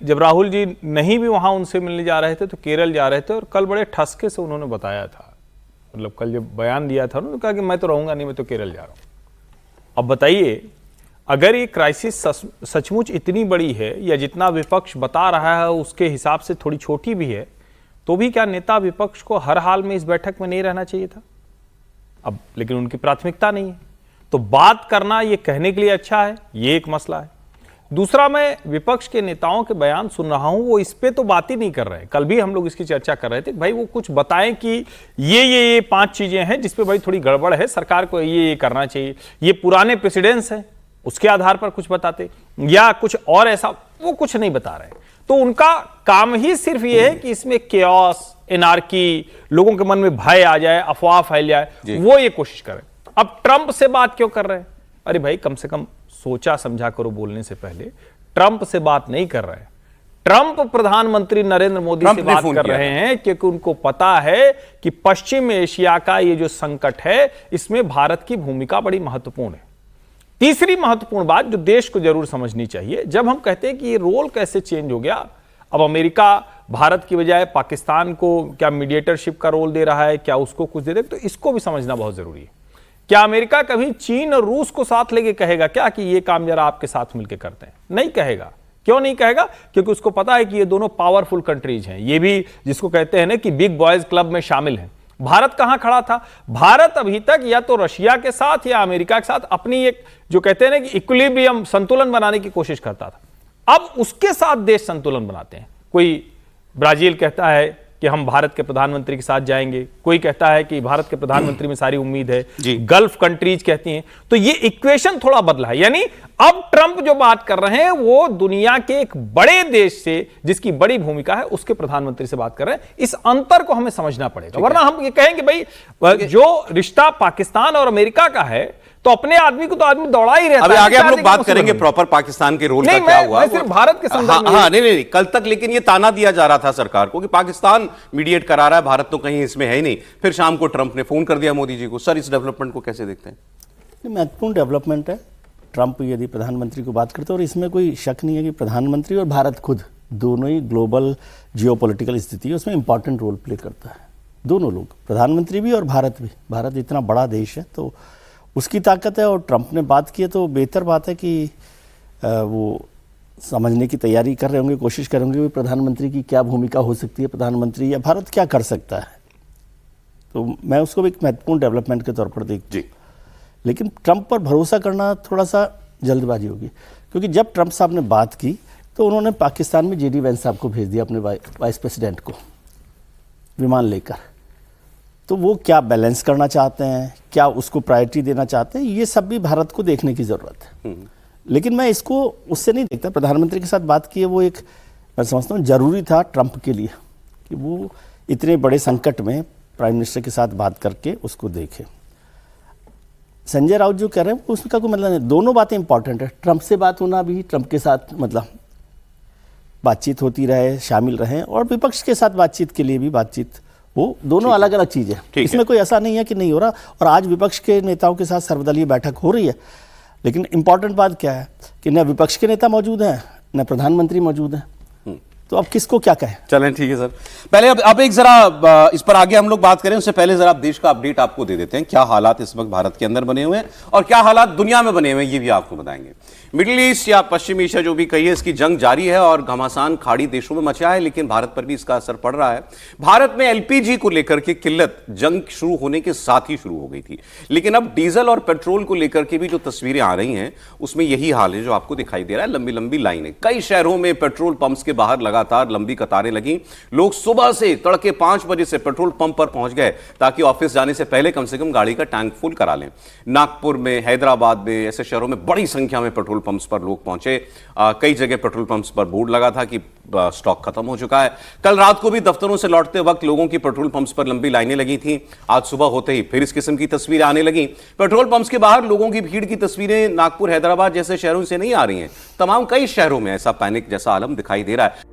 जब राहुल जी नहीं भी वहां उनसे मिलने जा रहे थे तो केरल जा रहे थे, और कल बड़े ठसके से उन्होंने बताया था, मतलब कल जब बयान दिया था उन्होंने कहा कि मैं तो रहूंगा नहीं, मैं तो केरल जा रहा हूं। अब बताइए, अगर ये क्राइसिस सचमुच इतनी बड़ी है या जितना विपक्ष बता रहा है उसके हिसाब से थोड़ी छोटी भी है, तो भी क्या नेता विपक्ष को हर हाल में इस बैठक में नहीं रहना चाहिए था? अब लेकिन उनकी प्राथमिकता नहीं है, तो बात करना ये कहने के लिए अच्छा है, ये एक मसला है। दूसरा, मैं विपक्ष के नेताओं के बयान सुन रहा हूं, वो इस पे तो बात ही नहीं कर रहे हैं। कल भी हम लोग इसकी चर्चा कर रहे थे, भाई वो कुछ बताएं कि ये 5 चीजें हैं जिसपे भाई थोड़ी गड़बड़ है, सरकार को ये करना चाहिए, ये पुराने प्रेसिडेंस हैं, उसके आधार पर कुछ बताते, या कुछ और ऐसा, वो कुछ नहीं बता रहे। तो उनका काम ही सिर्फ ये है कि इसमें केओस, एनार्की, लोगों के मन में भय आ जाए, अफवाह फैल जाए, वो ये कोशिश करें। अब ट्रंप से बात क्यों कर रहे हैं? अरे भाई, कम से कम सोचा समझा करो बोलने से पहले। ट्रंप से बात नहीं कर रहे हैं, ट्रंप प्रधानमंत्री नरेंद्र मोदी से बात कर रहे हैं, क्योंकि उनको पता है कि पश्चिम एशिया का ये जो संकट है, इसमें भारत की भूमिका बड़ी महत्वपूर्ण है। तीसरी महत्वपूर्ण बात जो देश को जरूर समझनी चाहिए, जब हम कहते हैं कि ये रोल कैसे चेंज हो गया, अब अमेरिका भारत की बजाय पाकिस्तान को क्या मीडिएटरशिप का रोल दे रहा है, क्या उसको कुछ दे रहा है, तो इसको भी समझना बहुत जरूरी है। क्या अमेरिका कभी चीन और रूस को साथ लेके कहेगा क्या कि ये काम जरा आपके साथ मिलकर करते हैं? नहीं कहेगा। क्यों नहीं कहेगा? क्योंकि उसको पता है कि ये दोनों पावरफुल कंट्रीज हैं, ये भी जिसको कहते हैं ना कि बिग बॉयज क्लब में शामिल हैं। भारत कहां खड़ा था? भारत अभी तक या तो रशिया के साथ या अमेरिका के साथ अपनी एक जो कहते हैं ना कि इक्विलिब्रियम, संतुलन बनाने की कोशिश करता था। अब उसके साथ देश संतुलन बनाते हैं। कोई ब्राजील कहता है कि हम भारत के प्रधानमंत्री के साथ जाएंगे, कोई कहता है कि भारत के प्रधानमंत्री में सारी उम्मीद है, गल्फ कंट्रीज कहती हैं। तो ये इक्वेशन थोड़ा बदला है, यानी अब ट्रंप जो बात कर रहे हैं वो दुनिया के एक बड़े देश से जिसकी बड़ी भूमिका है उसके प्रधानमंत्री से बात कर रहे हैं। इस अंतर को हमें समझना पड़ेगा, वरना हम ये कहेंगे भाई जो रिश्ता पाकिस्तान और अमेरिका का है तो अपने आदमी को तो आदमी दौड़ा ही रहता है। अभी आगे हम लोग बात करेंगे प्रॉपर पाकिस्तान के रोल का क्या हुआ। मैं सिर्फ भारत के संदर्भ में नहीं, कल तक लेकिन ये ताना दिया जा रहा था सरकार को कि पाकिस्तान मीडिएट करा रहा है, भारत तो कहीं इसमें है ही नहीं। फिर शाम को ट्रंप ने फोन कर दिया मोदी जी को। सर, इस डेवलपमेंट को कैसे देखते हैं? महत्वपूर्ण डेवलपमेंट है। ट्रंप यदि प्रधानमंत्री को बात करते हैं, और इसमें कोई शक नहीं है कि प्रधानमंत्री और भारत खुद दोनों ही ग्लोबल जियोपॉलिटिकल स्थिति है उसमें इंपॉर्टेंट रोल प्ले करता है। दोनों लोग, प्रधानमंत्री भी और भारत भी। भारत इतना बड़ा देश है तो उसकी ताकत है, और ट्रंप ने बात की है तो बेहतर बात है कि वो समझने की तैयारी कर रहे होंगे, कोशिश करेंगे कि प्रधानमंत्री की क्या भूमिका हो सकती है, प्रधानमंत्री या भारत क्या कर सकता है। तो मैं उसको भी एक महत्वपूर्ण डेवलपमेंट के तौर पर देखती हूँ। लेकिन ट्रंप पर भरोसा करना थोड़ा सा जल्दबाजी होगी, क्योंकि जब ट्रंप साहब ने बात की तो उन्होंने पाकिस्तान में JD वैंस साहब को भेज दिया, अपने वाइस प्रेसिडेंट को, विमान लेकर। तो वो क्या बैलेंस करना चाहते हैं, क्या उसको प्रायोरिटी देना चाहते हैं, ये सब भी भारत को देखने की ज़रूरत है। लेकिन मैं इसको उससे नहीं देखता। प्रधानमंत्री के साथ बात की है वो एक, मैं समझता हूँ जरूरी था ट्रंप के लिए कि वो इतने बड़े संकट में प्राइम मिनिस्टर के साथ बात करके उसको देखे। संजय राउत जो कह रहे हैं उसका कोई मतलब नहीं, दोनों बातें इंपॉर्टेंट है। ट्रंप से बात होना भी, ट्रंप के साथ मतलब बातचीत होती रहे, शामिल रहें, और विपक्ष के साथ बातचीत के लिए भी बातचीत हो, दोनों अलग अलग चीज़ें। इसमें कोई ऐसा नहीं है कि नहीं हो रहा। और आज विपक्ष के नेताओं के साथ सर्वदलीय बैठक हो रही है, लेकिन इंपॉर्टेंट बात क्या है कि न विपक्ष के नेता मौजूद हैं न प्रधानमंत्री मौजूद हैं। तो अब किसको क्या कहें? चलें, ठीक है सर। पहले अब एक जरा इस पर आगे हम लोग बात करें, उससे पहले जरा देश का अपडेट आपको दे देते हैं। क्या हालात इस वक्त भारत के अंदर बने हुए हैं और क्या हालात दुनिया में बने हुए हैं, ये भी आपको बताएंगे। मिडिल ईस्ट या पश्चिम एशिया जो भी कहिए, इसकी जंग जारी है और घमासान खाड़ी देशों में मचा है, लेकिन भारत पर भी इसका असर पड़ रहा है। भारत में LPG को लेकर के किल्लत जंग शुरू होने के साथ ही शुरू हो गई थी, लेकिन अब डीजल और पेट्रोल को लेकर के भी जो तस्वीरें आ रही हैं उसमें यही हाल है जो आपको दिखाई दे रहा है। लंबी लंबी लाइनें, कई शहरों में पेट्रोल पंप्स के बाहर लगातार लंबी कतारें लगी। लोग सुबह से तड़के 5 बजे से पेट्रोल पंप पर पहुंच गए ताकि ऑफिस जाने से पहले कम से कम गाड़ी का टैंक फुल करा लें। नागपुर में, हैदराबाद में, ऐसे शहरों में बड़ी संख्या में पेट्रोल पंप्स पर लोग पहुंचे। कई जगह पेट्रोल पंप्स पर बोर्ड लगा था कि स्टॉक खत्म हो चुका है। कल रात को भी दफ्तरों से लौटते वक्त लोगों की पेट्रोल पंप्स पर लंबी लाइनें लगी थी। आज सुबह होते ही फिर इस किस्म की तस्वीरें आने लगी। पेट्रोल पंप्स के बाहर लोगों की भीड़ की तस्वीरें नागपुर, हैदराबाद जैसे शहरों से नहीं आ रही हैं। तमाम कई शहरों में ऐसा पैनिक जैसा आलम दिखाई दे रहा है।